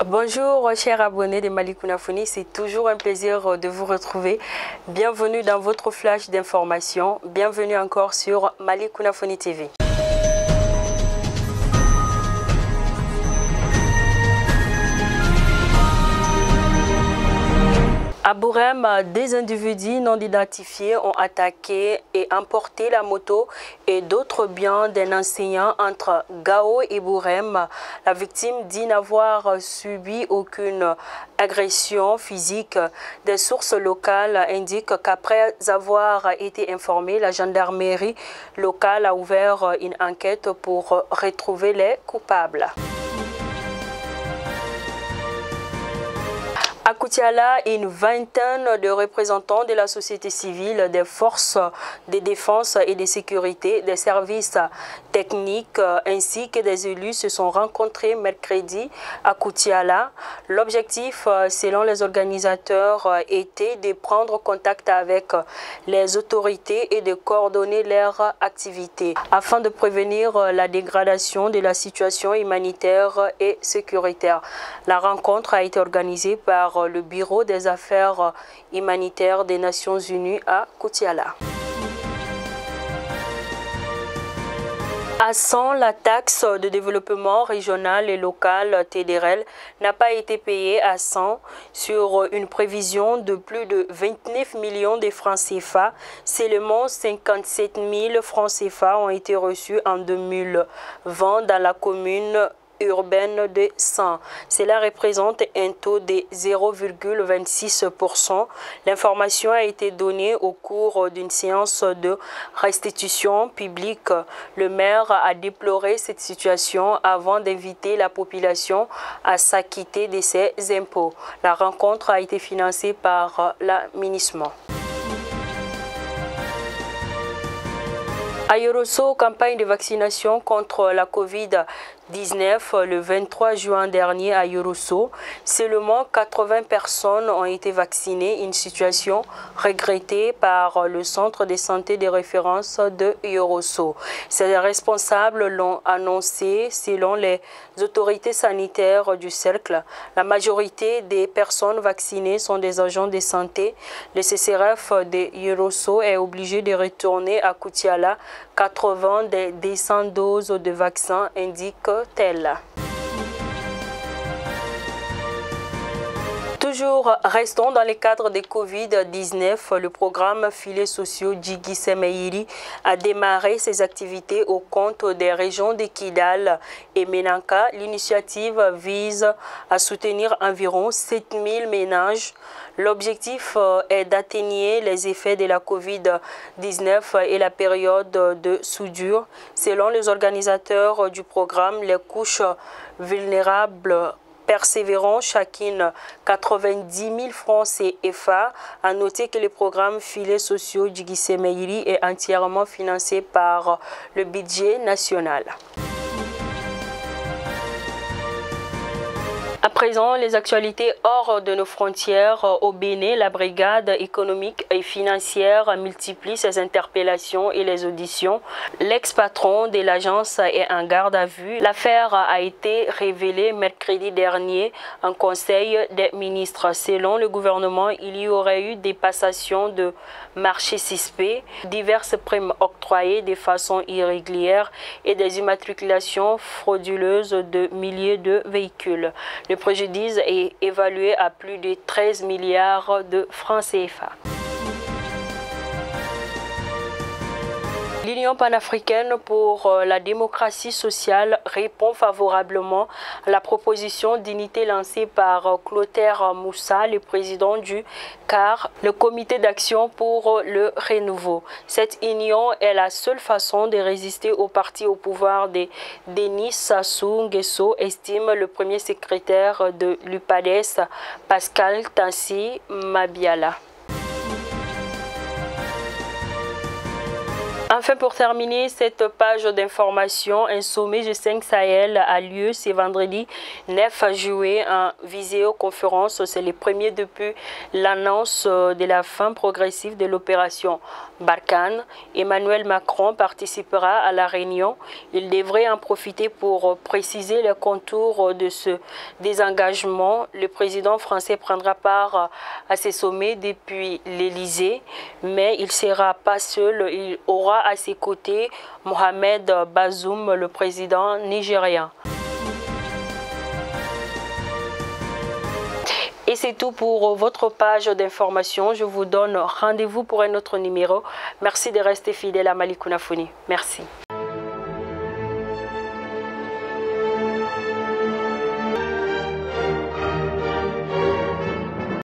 Bonjour chers abonnés de Malikouna Foni, c'est toujours un plaisir de vous retrouver. Bienvenue dans votre flash d'information, bienvenue encore sur Malikouna Foni TV. À Bourem, des individus non identifiés ont attaqué et emporté la moto et d'autres biens d'un enseignant entre Gao et Bourem. La victime dit n'avoir subi aucune agression physique. Des sources locales indiquent qu'après avoir été informée, la gendarmerie locale a ouvert une enquête pour retrouver les coupables. À Koutiala, une vingtaine de représentants de la société civile, des forces de défense et de sécurité, des services techniques ainsi que des élus se sont rencontrés mercredi à Koutiala. L'objectif, selon les organisateurs, était de prendre contact avec les autorités et de coordonner leurs activités afin de prévenir la dégradation de la situation humanitaire et sécuritaire. La rencontre a été organisée par le Bureau des affaires humanitaires des Nations Unies à Koutiala. À 100, la taxe de développement régional et local TDRL n'a pas été payée à 100 sur une prévision de plus de 29 millions de francs CFA. Seulement 57 000 francs CFA ont été reçus en 2020 dans la commune urbaine de 100. Cela représente un taux de 0,26%. L'information a été donnée au cours d'une séance de restitution publique. Le maire a déploré cette situation avant d'inviter la population à s'acquitter de ses impôts. La rencontre a été financée par l'aménagement. À Yorosso, campagne de vaccination contre la Covid-19 le 23 juin dernier à Yorosso. Seulement 80 personnes ont été vaccinées, une situation regrettée par le centre de santé de référence de Yorosso. Ces responsables l'ont annoncé selon les autorités sanitaires du cercle. La majorité des personnes vaccinées sont des agents de santé. Le CCRF de Yorosso est obligé de retourner à Koutiala. 80 des 200 doses de vaccins indiquent-elles. Toujours restons dans le cadre de Covid-19, le programme Filets sociaux Djigui Meïri a démarré ses activités au compte des régions de Kidal et Menanka. L'initiative vise à soutenir environ 7000 ménages. L'objectif est d'atténuer les effets de la Covid-19 et la période de soudure. Selon les organisateurs du programme, les couches vulnérables persévérant chacune 90 000 francs CFA. À noter que le programme Filets sociaux Djigui Meïri est entièrement financé par le budget national. À présent, les actualités hors de nos frontières. Au Bénin, la brigade économique et financière multiplie ses interpellations et les auditions. L'ex-patron de l'agence est en garde à vue. L'affaire a été révélée mercredi dernier en Conseil des ministres. Selon le gouvernement, il y aurait eu des passations de marchés suspects, diverses primes octroyées de façon irrégulière et des immatriculations frauduleuses de milliers de véhicules. Le préjudice est évalué à plus de 13 milliards de francs CFA. L'Union panafricaine pour la démocratie sociale répond favorablement à la proposition d'unité lancée par Clotaire Moussa, le président du CAR, le comité d'action pour le renouveau. Cette union est la seule façon de résister au parti au pouvoir de Denis Sassou Nguesso, estime le premier secrétaire de l'UPADES, Pascal Tansi Mabiala. Enfin, pour terminer cette page d'information, un sommet G5 Sahel a lieu ce vendredi 9 juillet en visioconférence. C'est le premier depuis l'annonce de la fin progressive de l'opération Barkhane. Emmanuel Macron participera à la réunion. Il devrait en profiter pour préciser les contours de ce désengagement. Le président français prendra part à ces sommets depuis l'Élysée, mais il ne sera pas seul. Il aura à ses côtés Mohamed Bazoum, le président nigérian. Et c'est tout pour votre page d'information. Je vous donne rendez-vous pour un autre numéro. Merci de rester fidèle à Malicounafoni. Merci.